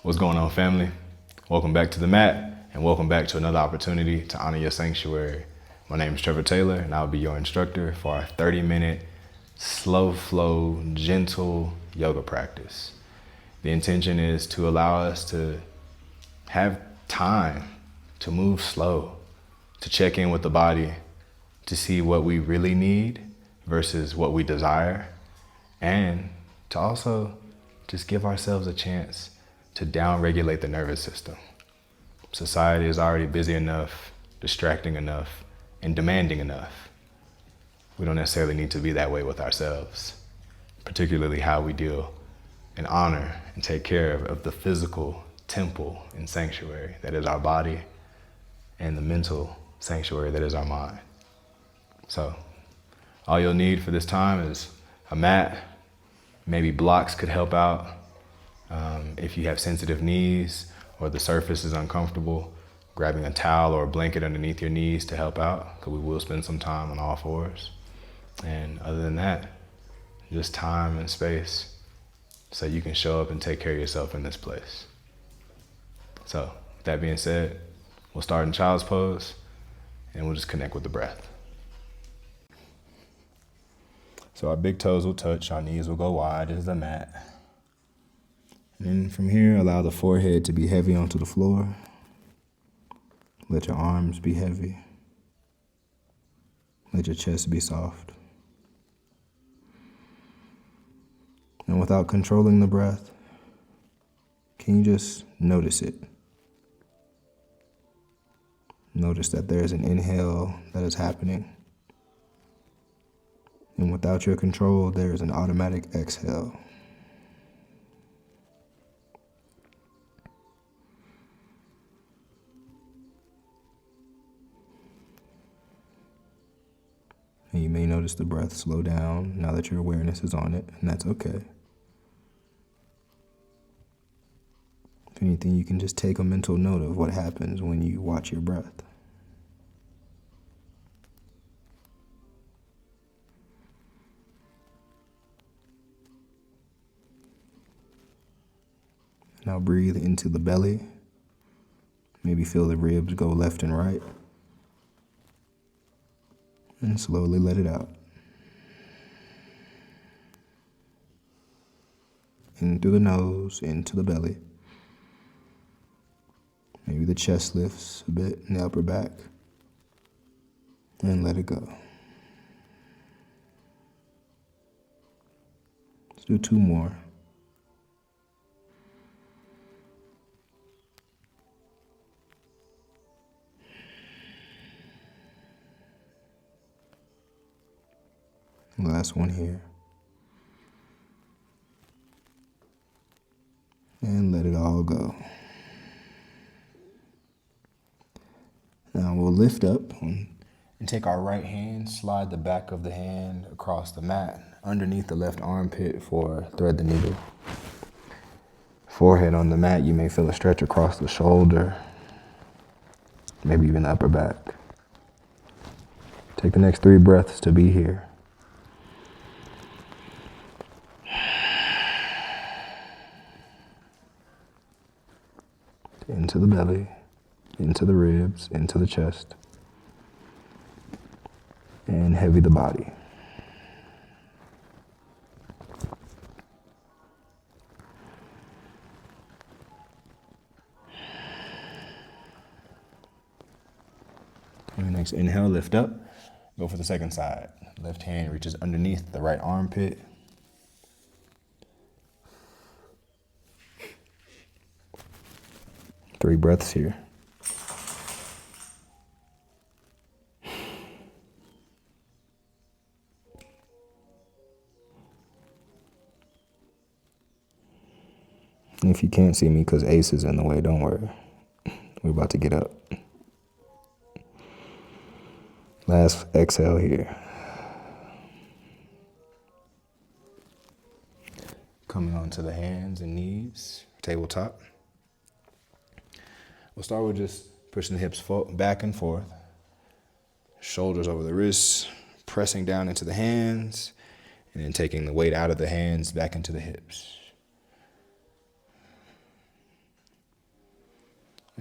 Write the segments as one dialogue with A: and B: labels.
A: What's going on, family? Welcome back to the mat, and welcome back to another opportunity to honor your sanctuary. My name is Trevor Taylor, and I'll be your instructor for our 30-minute slow flow, gentle yoga practice. The intention is to allow us to have time to move slow, to check in with the body, to see what we really need versus what we desire, and to also just give ourselves a chance to down-regulate the nervous system. Society is already busy enough, distracting enough, and demanding enough. We don't necessarily need to be that way with ourselves, particularly how we deal and honor and take care of the physical temple and sanctuary that is our body and the mental sanctuary that is our mind. So all you'll need for this time is a mat. Maybe blocks could help out. If you have sensitive knees or the surface is uncomfortable, grabbing a towel or a blanket underneath your knees to help out, because we will spend some time on all fours. And other than that, just time and space so you can show up and take care of yourself in this place. So with that being said, we'll start in child's pose and we'll just connect with the breath. So our big toes will touch, our knees will go wide as the mat. And then from here, allow the forehead to be heavy onto the floor. Let your arms be heavy. Let your chest be soft. And without controlling the breath, can you just notice it? Notice that there's an inhale that is happening. And without your control, there is an automatic exhale. And you may notice the breath slow down now that your awareness is on it, and that's okay. If anything, you can just take a mental note of what happens when you watch your breath. Now breathe into the belly. Maybe feel the ribs go left and right. And slowly let it out. In through the nose, into the belly. Maybe the chest lifts a bit in the upper back. And let it go. Let's do two more. Last one here. And let it all go. Now we'll lift up and take our right hand, slide the back of the hand across the mat, underneath the left armpit for thread the needle. Forehead on the mat, you may feel a stretch across the shoulder, maybe even the upper back. Take the next 3 breaths to be here. Into the belly, into the ribs, into the chest, and heavy the body. And next inhale, lift up, go for the second side. Left hand reaches underneath the right armpit. Three breaths here. And if you can't see me because Ace is in the way, don't worry. We're about to get up. Last exhale here. Coming onto the hands and knees, tabletop. We'll start with just pushing the hips back and forth. Shoulders over the wrists, pressing down into the hands, and then taking the weight out of the hands back into the hips.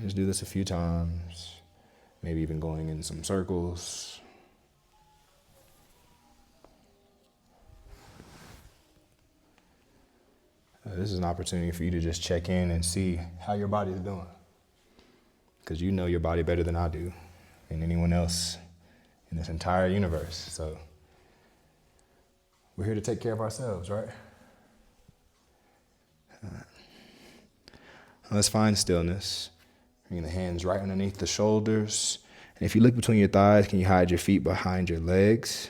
A: Just do this a few times, maybe even going in some circles. This is an opportunity for you to just check in and see how your body is doing. Because you know your body better than I do and anyone else in this entire universe. So we're here to take care of ourselves, right? Let's find stillness. Bring the hands right underneath the shoulders. And if you look between your thighs, can you hide your feet behind your legs?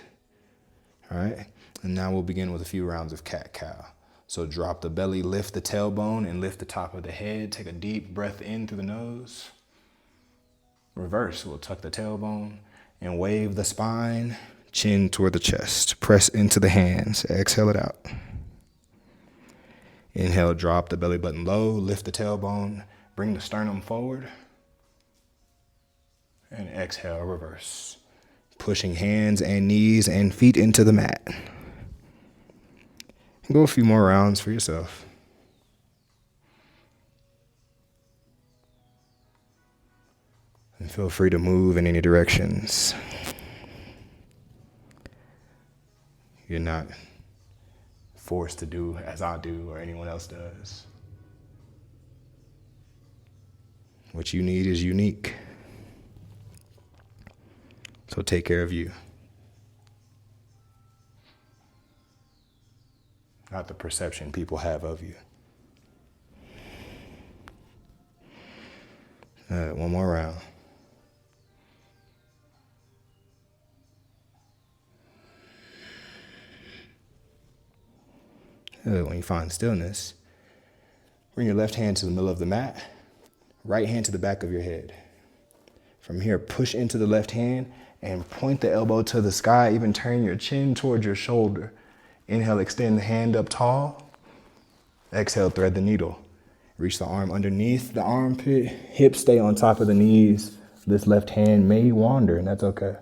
A: All right. And now we'll begin with a few rounds of cat-cow. So drop the belly, lift the tailbone, and lift the top of the head. Take a deep breath in through the nose. Reverse, we'll tuck the tailbone and wave the spine, chin toward the chest. Press into the hands. Exhale it out. Inhale, drop the belly button low, lift the tailbone, bring the sternum forward. And exhale, reverse. Pushing hands and knees and feet into the mat. And go a few more rounds for yourself. And feel free to move in any directions. You're not forced to do as I do or anyone else does. What you need is unique. So take care of you. Not the perception people have of you. All right, one more round. When you find stillness, bring your left hand to the middle of the mat, right hand to the back of your head. From here, push into the left hand and point the elbow to the sky, even turn your chin towards your shoulder. Inhale, extend the hand up tall. Exhale, thread the needle. Reach the arm underneath the armpit, hips stay on top of the knees. This left hand may wander, and that's okay.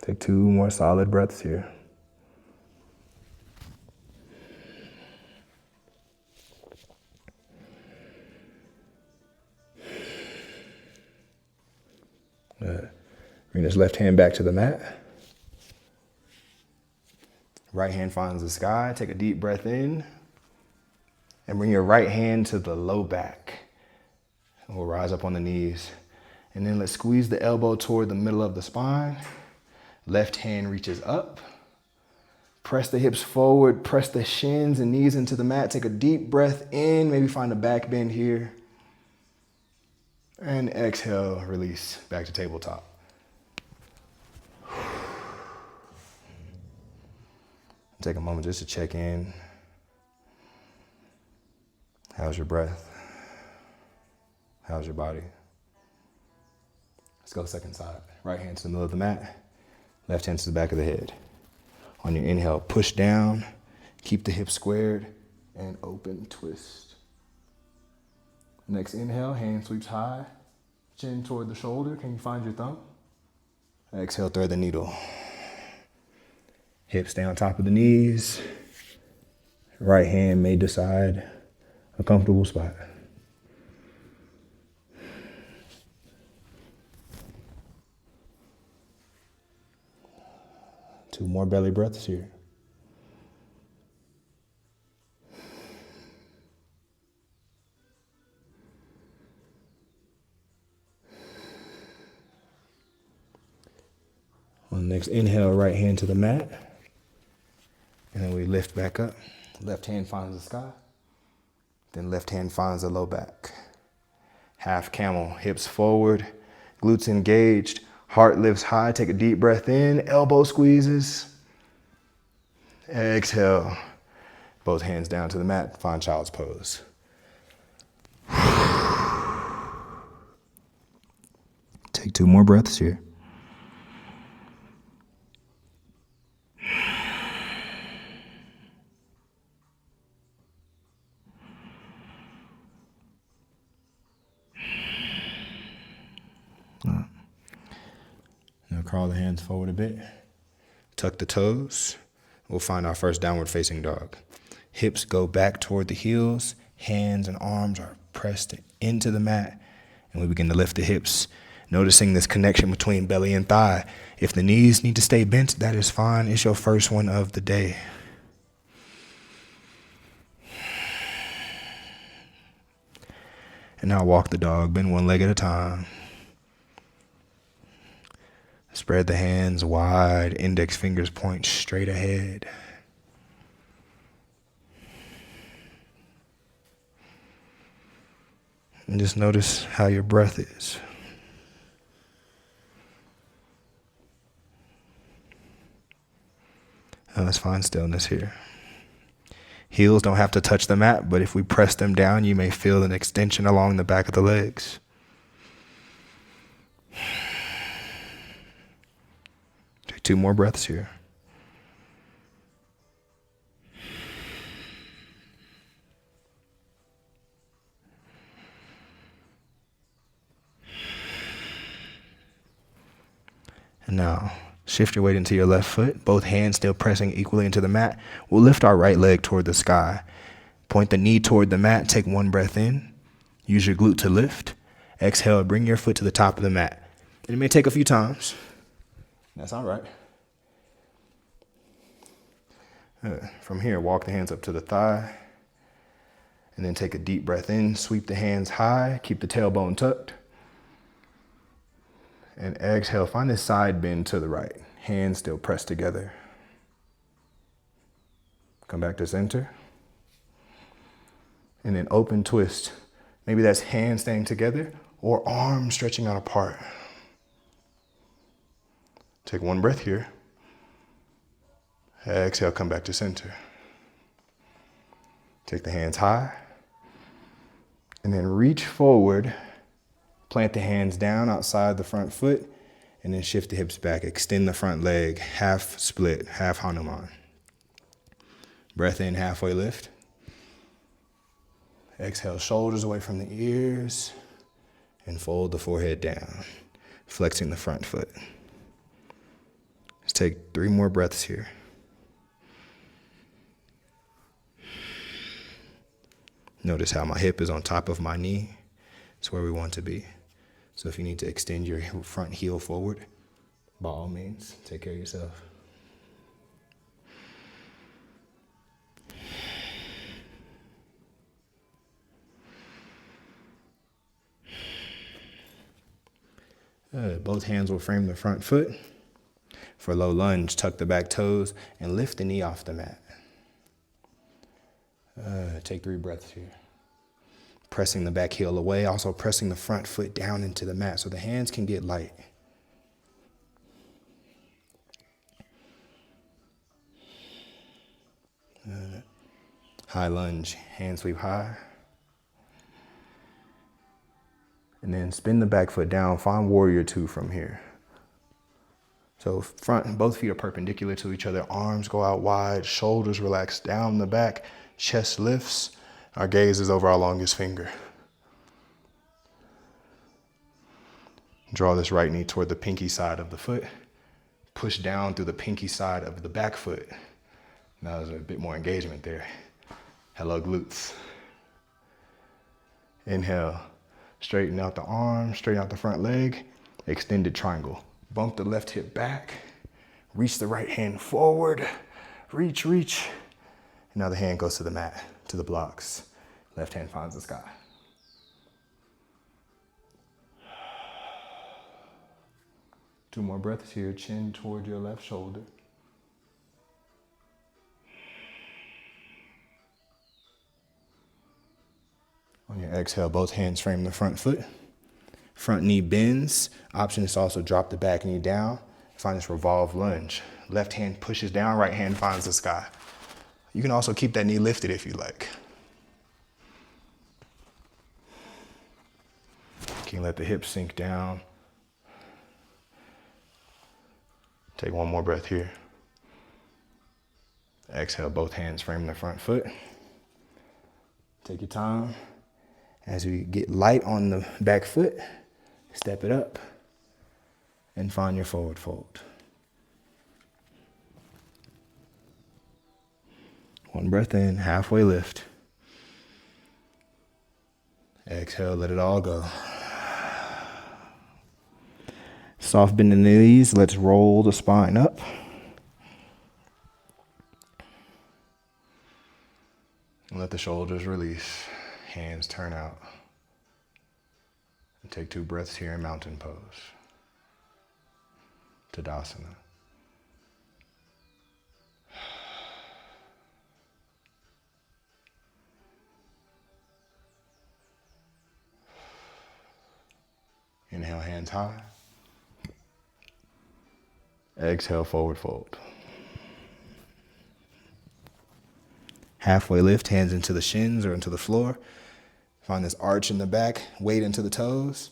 A: Take 2 more solid breaths here. Bring this left hand back to the mat. Right hand finds the sky. Take a deep breath in. And bring your right hand to the low back. And we'll rise up on the knees. And then let's squeeze the elbow toward the middle of the spine. Left hand reaches up. Press the hips forward. Press the shins and knees into the mat. Take a deep breath in. Maybe find a back bend here. And exhale, release back to tabletop. Take a moment just to check in. How's your breath? How's your body? Let's go second side. Right hand to the middle of the mat. Left hand to the back of the head. On your inhale, push down. Keep the hips squared and open twist. Next inhale, hand sweeps high. Chin toward the shoulder. Can you find your thumb? Exhale, thread the needle. Hips stay on top of the knees. Right hand may decide a comfortable spot. Two more belly breaths here. On the next inhale, right hand to the mat. And then we lift back up. Left hand finds the sky. Then left hand finds the low back. Half camel, hips forward, glutes engaged, heart lifts high. Take a deep breath in, elbow squeezes. Exhale, both hands down to the mat, find child's pose. Take 2 more breaths here. Now crawl the hands forward a bit. Tuck the toes. We'll find our first downward facing dog. Hips go back toward the heels. Hands and arms are pressed into the mat. And we begin to lift the hips, noticing this connection between belly and thigh. If the knees need to stay bent, that is fine. It's your first one of the day. And now walk the dog, bend one leg at a time. Spread the hands wide, index fingers point straight ahead. And just notice how your breath is. Now let's find stillness here. Heels don't have to touch the mat, but if we press them down, you may feel an extension along the back of the legs. Take 2 more breaths here. And now, shift your weight into your left foot, both hands still pressing equally into the mat. We'll lift our right leg toward the sky. Point the knee toward the mat, take 1 breath in. Use your glute to lift. Exhale, bring your foot to the top of the mat. And it may take a few times. That's all right. From here, walk the hands up to the thigh. And then take a deep breath in, sweep the hands high, keep the tailbone tucked. And exhale, find this side bend to the right. Hands still pressed together. Come back to center. And then open twist. Maybe that's hands staying together or arms stretching out apart. Take 1 breath here. Exhale, come back to center. Take the hands high. And then reach forward. Plant the hands down outside the front foot, and then shift the hips back. Extend the front leg, half split, half Hanuman. Breath in, halfway lift. Exhale, shoulders away from the ears, and fold the forehead down, flexing the front foot. Let's take 3 more breaths here. Notice how my hip is on top of my knee. It's where we want to be. So if you need to extend your front heel forward, by all means, take care of yourself. Both hands will frame the front foot. For low lunge, tuck the back toes and lift the knee off the mat. Take 3 breaths here. Pressing the back heel away, also pressing the front foot down into the mat so the hands can get light. High lunge, hand sweep high. And then spin the back foot down, find warrior 2 from here. So front, both feet are perpendicular to each other, arms go out wide, shoulders relax down the back, chest lifts. Our gaze is over our longest finger. Draw this right knee toward the pinky side of the foot. Push down through the pinky side of the back foot. Now there's a bit more engagement there. Hello, glutes. Inhale, straighten out the arm, straighten out the front leg, extended triangle. Bump the left hip back, reach the right hand forward, reach. Now the hand goes to the mat, to the blocks. Left hand finds the sky. Two more breaths here, chin toward your left shoulder. On your exhale, both hands frame the front foot. Front knee bends. Option is to also drop the back knee down. Find this revolve lunge. Left hand pushes down, right hand finds the sky. You can also keep that knee lifted if you like. You can let the hips sink down. Take one more breath here. Exhale, both hands frame the front foot. Take your time. As we get light on the back foot, step it up and find your forward fold. One breath in, halfway lift. Exhale, let it all go. Soft bend in the knees. Let's roll the spine up. And let the shoulders release. Hands turn out. And take 2 breaths here in mountain pose. Tadasana. Inhale, hands high. Exhale, forward fold. Halfway lift, hands into the shins or into the floor. Find this arch in the back, weight into the toes.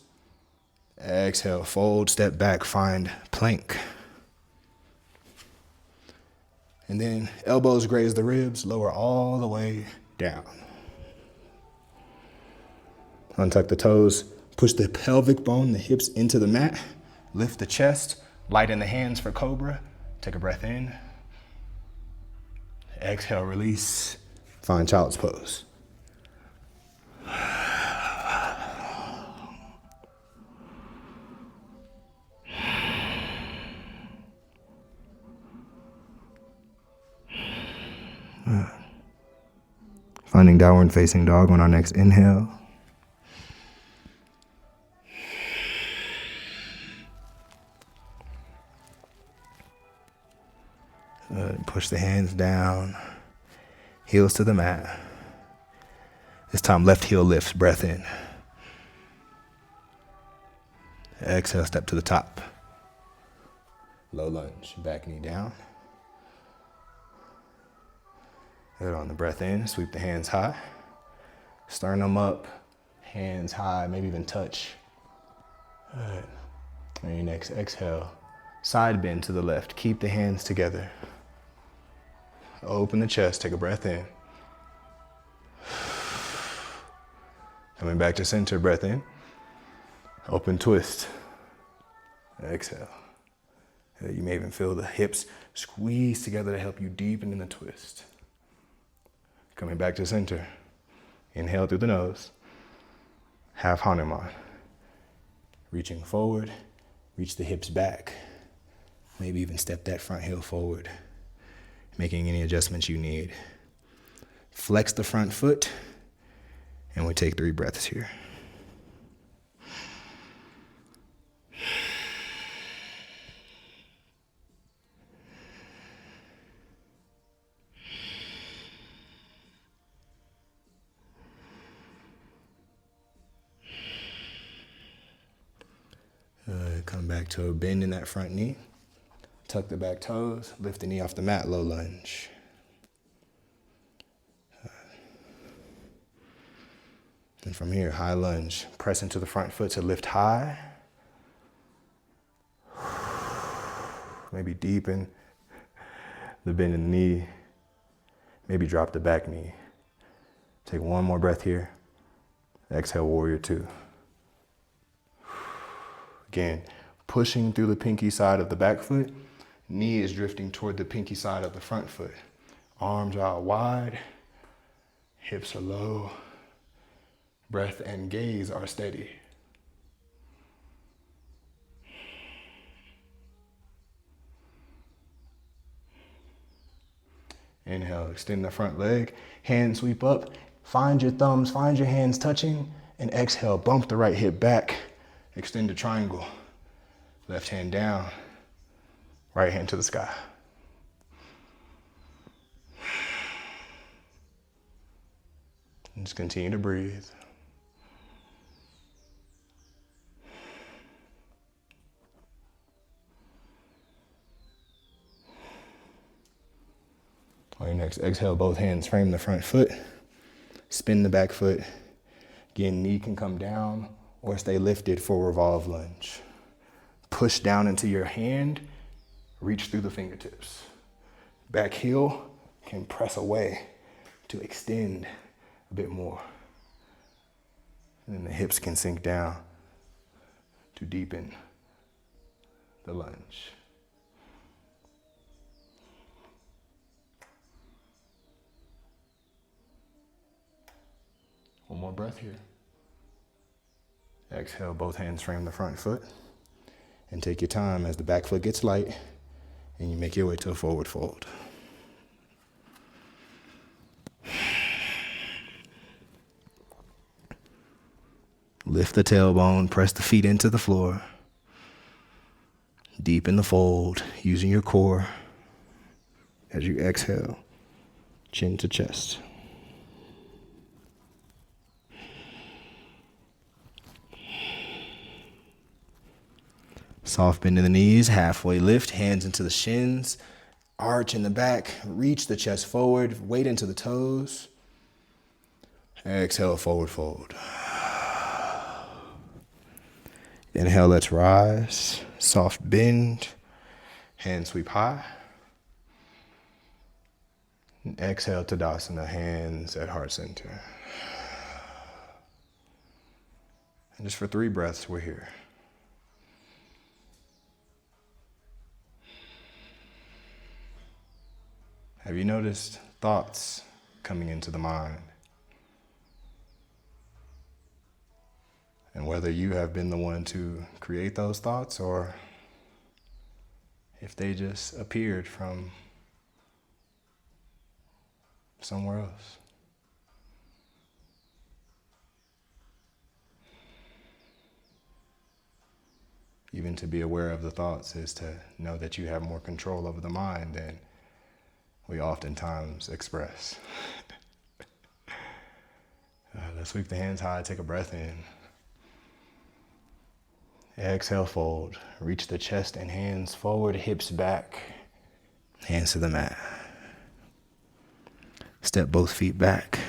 A: Exhale, fold, step back, find plank. And then elbows graze the ribs, lower all the way down. Untuck the toes, push the pelvic bone, the hips into the mat. Lift the chest, light in the hands for cobra. Take a breath in. Exhale, release. Find child's pose. Finding downward facing dog on our next inhale. Push the hands down, heels to the mat. This time left heel lifts, breath in. Exhale, step to the top. Low lunge, back knee down. Good, on the breath in, sweep the hands high. Sternum up, hands high, maybe even touch. Good. On your next exhale, side bend to the left. Keep the hands together. Open the chest, take a breath in. Coming back to center, breath in. Open twist. Exhale. You may even feel the hips squeeze together to help you deepen in the twist. Coming back to center. Inhale through the nose. Half Hanuman. Reaching forward, reach the hips back. Maybe even step that front heel forward. Making any adjustments you need. Flex the front foot, and we take 3 breaths here. Come back to a bend in that front knee. Tuck the back toes, lift the knee off the mat, low lunge. And from here, high lunge. Press into the front foot to lift high. Maybe deepen the bend in the knee. Maybe drop the back knee. Take one more breath here. Exhale, warrior 2. Again, pushing through the pinky side of the back foot. Knee is drifting toward the pinky side of the front foot. Arms out wide. Hips are low. Breath and gaze are steady. Inhale, extend the front leg. Hands sweep up. Find your thumbs, find your hands touching. And exhale, bump the right hip back. Extend the triangle. Left hand down. Right hand to the sky. And just continue to breathe. On your next exhale, both hands frame the front foot. Spin the back foot. Again, knee can come down or stay lifted for revolve lunge. Push down into your hand. Reach through the fingertips. Back heel can press away to extend a bit more. And then the hips can sink down to deepen the lunge. breath here. Exhale, both hands frame the front foot. And take your time as the back foot gets light and you make your way to a forward fold. Lift the tailbone, press the feet into the floor. Deepen the fold using your core as you exhale, chin to chest. Soft bend in the knees, halfway lift, hands into the shins, arch in the back, reach the chest forward, weight into the toes. Exhale, forward fold. Inhale, let's rise. Soft bend, hands sweep high. And exhale, Tadasana, hands at heart center. And just for 3 breaths, we're here. Have you noticed thoughts coming into the mind? And whether you have been the one to create those thoughts or if they just appeared from somewhere else. Even to be aware of the thoughts is to know that you have more control over the mind than we oftentimes express. Let's sweep the hands high, take a breath in. Exhale, fold. Reach the chest and hands forward, hips back, hands to the mat. Step both feet back.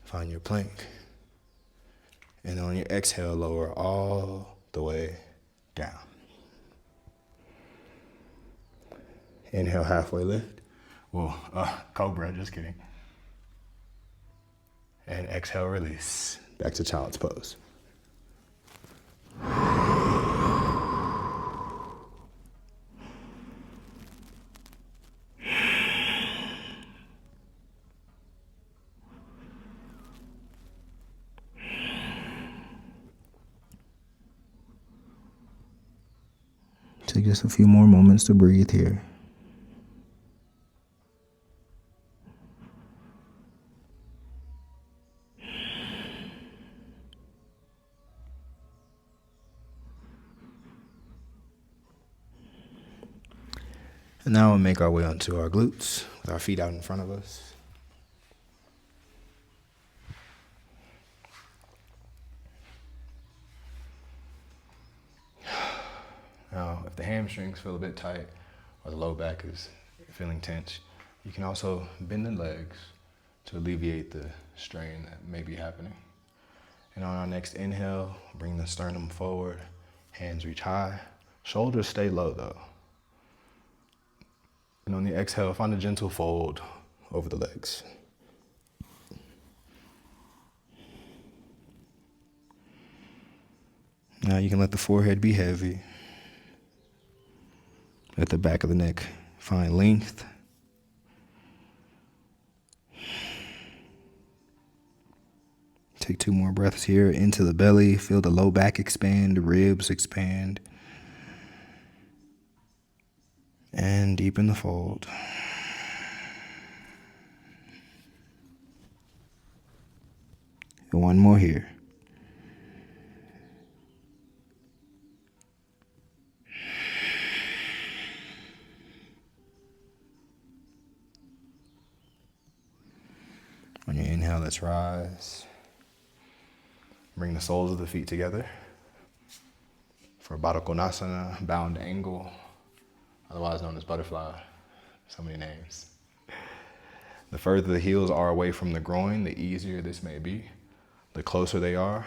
A: Find your plank. And on your exhale, lower all the way down. Inhale, halfway lift. Cobra, just kidding. And exhale, release. Back to child's pose. Take just a few more moments to breathe here. And now we'll make our way onto our glutes with our feet out in front of us. Now, if the hamstrings feel a bit tight or the low back is feeling tense, you can also bend the legs to alleviate the strain that may be happening. And on our next inhale, bring the sternum forward, hands reach high, shoulders stay low though. And on the exhale, find a gentle fold over the legs. Now you can let the forehead be heavy. Let the back of the neck find length. Take 2 more breaths here into the belly. Feel the low back expand, the ribs expand. And deepen the fold. And 1 more here. On your inhale, let's rise. Bring the soles of the feet together for Baddha Konasana, bound angle, otherwise known as butterfly. So many names. The further the heels are away from the groin, the easier this may be. The closer they are,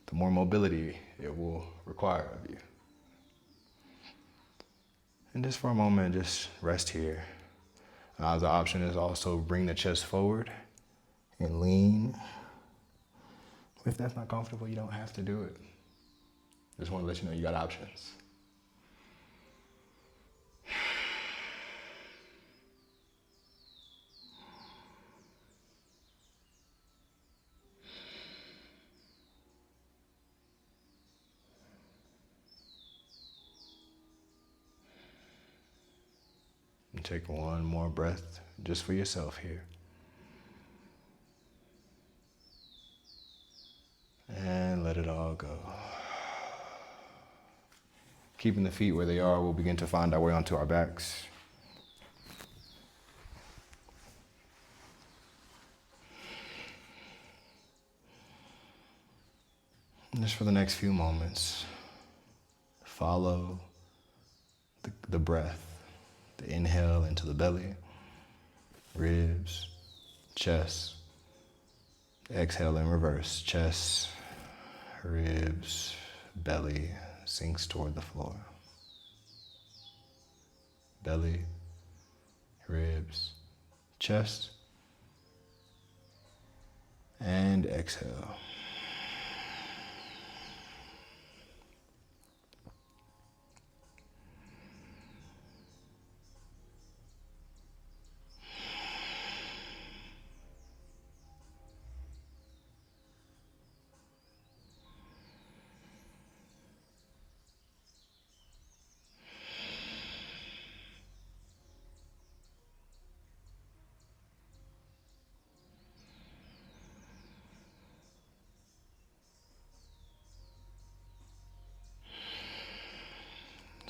A: the more mobility it will require of you. And just for a moment, just rest here. The option is also bring the chest forward and lean. If that's not comfortable, you don't have to do it. Just want to let you know you got options. And take one more breath just for yourself here. And let it all go. Keeping the feet where they are, we'll begin to find our way onto our backs. And just for the next few moments, follow the breath, the inhale into the belly, ribs, chest. Exhale in reverse, chest, ribs, belly sinks toward the floor. Belly, ribs, chest, and exhale.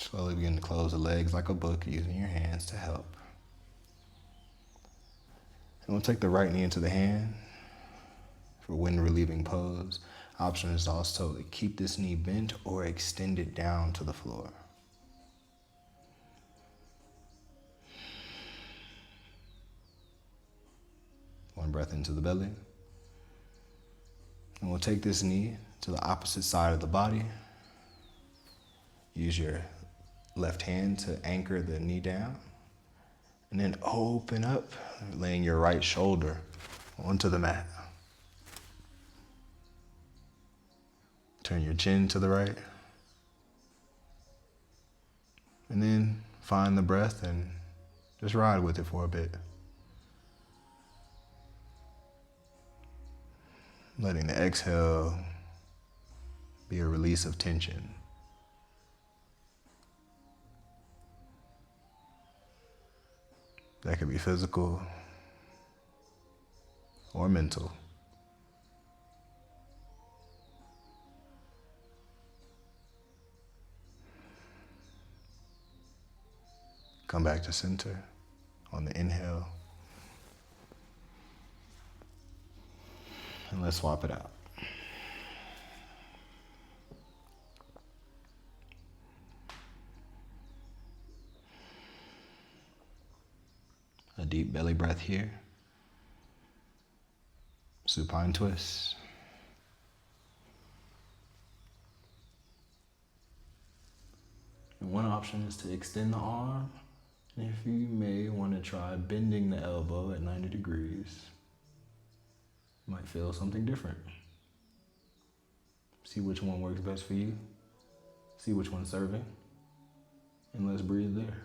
A: Slowly begin to close the legs like a book, using your hands to help. And we'll take the right knee into the hand for wind relieving pose. Option is also to keep this knee bent or extend it down to the floor. One breath into the belly. And we'll take this knee to the opposite side of the body. Use your left hand to anchor the knee down. And then open up, laying your right shoulder onto the mat. Turn your chin to the right. And then find the breath and just ride with it for a bit. Letting the exhale be a release of tension. That could be physical or mental. Come back to center on the inhale. And let's swap it out. A deep belly breath here. Supine twist. And one option is to extend the arm. And if you may want to try bending the elbow at 90 degrees, you might feel something different. See which one works best for you. See which one's serving. And let's breathe there.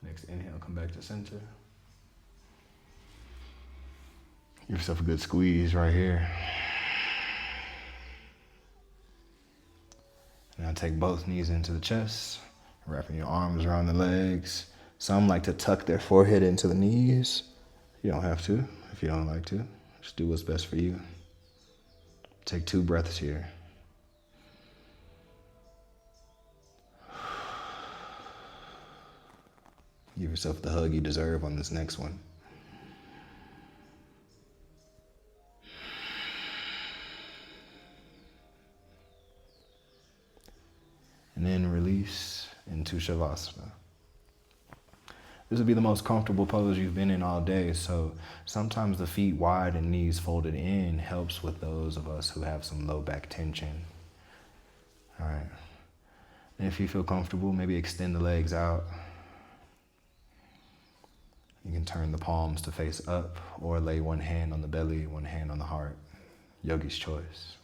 A: Next inhale, come back to center. Give yourself a good squeeze right here. Now take both knees into the chest, wrapping your arms around the legs. Some like to tuck their forehead into the knees. You don't have to if you don't like to. Just do what's best for you. Take 2 breaths here. Give yourself the hug you deserve on this next one. And then release into Savasana. This will be the most comfortable pose you've been in all day, so sometimes the feet wide and knees folded in helps with those of us who have some low back tension. All right. And if you feel comfortable, maybe extend the legs out. You can turn the palms to face up or lay one hand on the belly, one hand on the heart. Yogi's choice.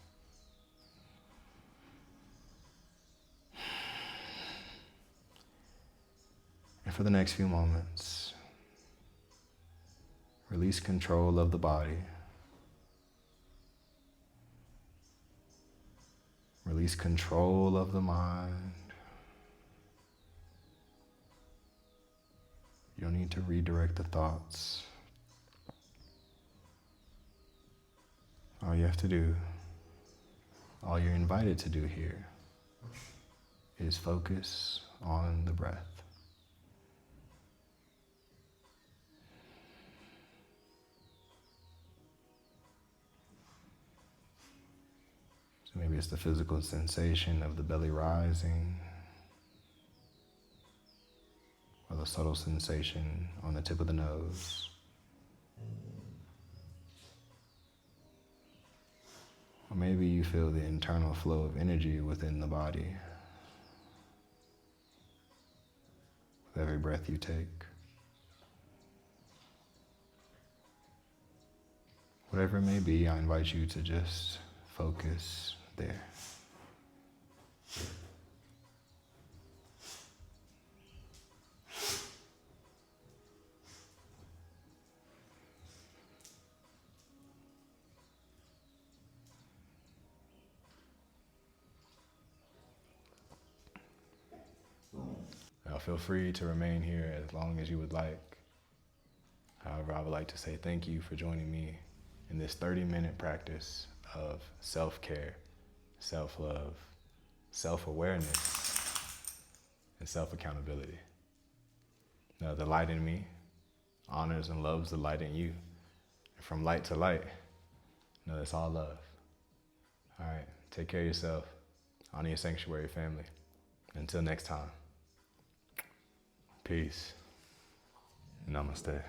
A: And for the next few moments, release control of the body. Release control of the mind. You don't need to redirect the thoughts. All you have to do, all you're invited to do here, is focus on the breath. So maybe it's the physical sensation of the belly rising, or the subtle sensation on the tip of the nose. Or maybe you feel the internal flow of energy within the body with every breath you take. Whatever it may be, I invite you to just focus there. Now feel free to remain here as long as you would like. However, I would like to say thank you for joining me in this 30-minute practice of self-care, self-love, self-awareness, and self-accountability. Now, the light in me honors and loves the light in you. And from light to light, know it's all love. All right, take care of yourself. Honor your sanctuary, family. Until next time. Peace. Namaste.